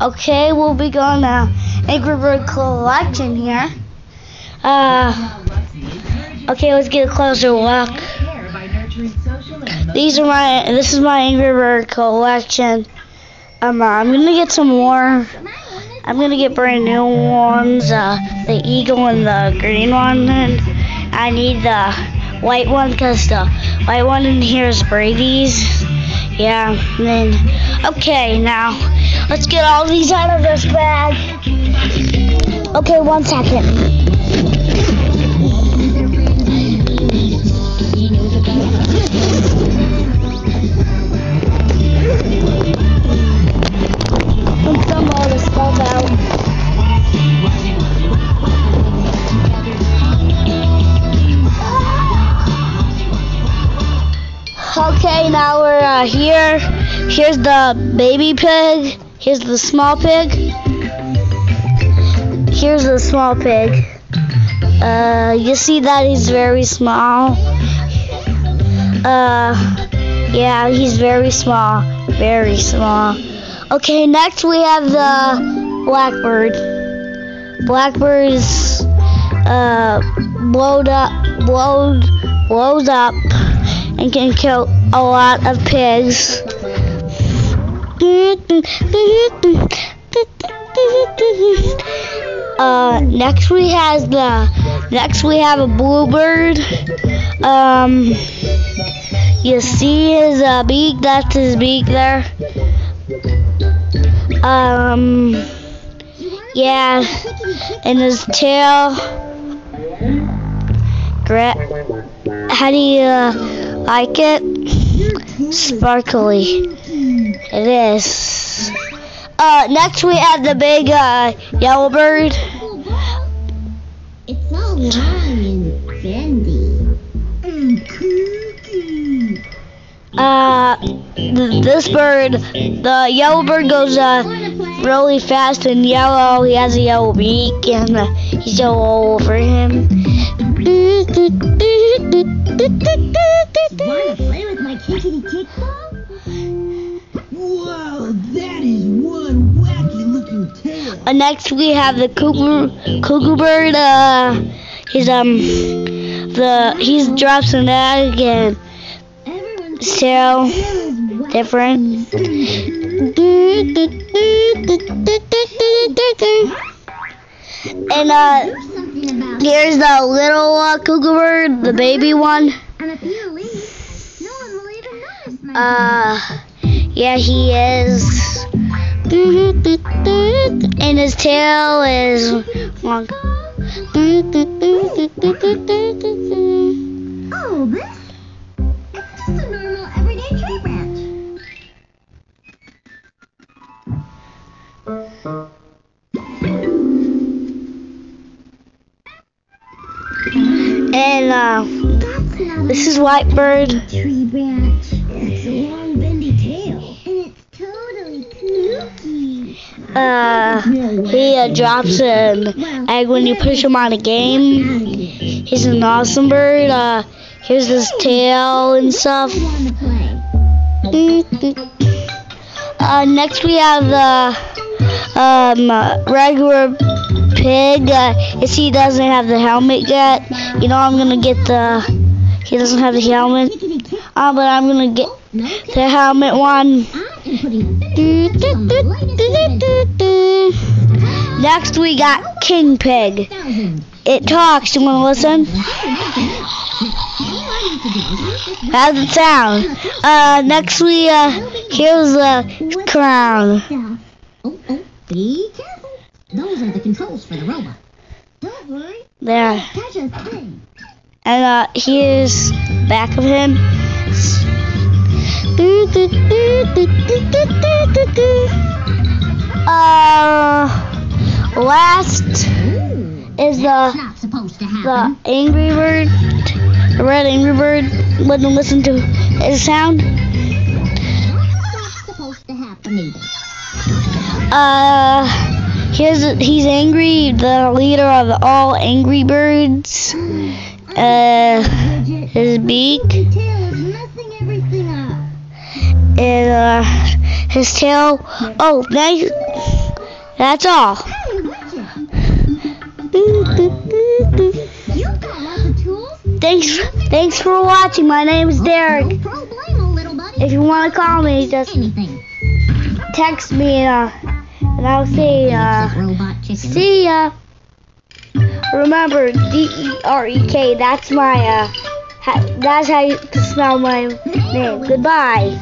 Okay, we'll be going to Angry Bird collection here. Okay, let's get a closer look. This is my Angry Bird collection. I'm gonna get some more. I'm gonna get brand new ones. The eagle and the green one. And I need the white one because the white one in here is Brady's. Yeah. And then, okay, now let's get all these out of this bag. Okay, 1 second. Okay, now we're here. Here's the baby pig. Here's the small pig. Here's the small pig. You see that he's very small. Yeah, he's very small. Very small. Okay, next we have the blackbird. Blackbird's blows up and can kill a lot of pigs. Next we have a bluebird. You see his beak? That's his beak there. Yeah, and his tail. How do you like it? Sparkly. It is. Next we have the big yellow bird. It's all long and bendy. This bird, the yellow bird goes really fast and yellow. He has a yellow beak and he's yellow all over him. Wanna play with my kickity kick ball? Whoa, that is one wacky looking tail. Next we have the cuckoo bird. He drops an egg and his tail different. And here's the little cuckoo bird, the baby one. And if you leave, no one will even notice my Yeah, he is. And his tail is long. Oh, this? It's just a normal everyday tree branch. And this is Whitebird. Tree branch. It's a long bendy tail. And it's totally kooky. He drops an egg when you push him on a game. He's an awesome bird. Here's his tail and stuff. Next we have the regular pig. You see he doesn't have the helmet yet. You know I'm gonna get he doesn't have the helmet. But I'm gonna get the helmet one. Next we got King Pig. It talks. You wanna listen? How's it sound? Next here's the crown. Be careful. Those are the controls for the robot. Don't worry. There. Catch a thing. And here's back of him. Last is the Angry Bird, the red Angry Bird. Wouldn't listen to his sound. That's supposed to happen either. He's angry, the leader of all Angry Birds. His beak. And his tail. Oh, That's all. Hey, Widget. Thanks You've got lots of tools. Thanks for watching. My name is Derek. No problemo, little buddy. If you want to call me, just Anything. text me and I'll say Robot chicken. see ya. Remember, DEREK. That's my that's how you spell my name. Goodbye.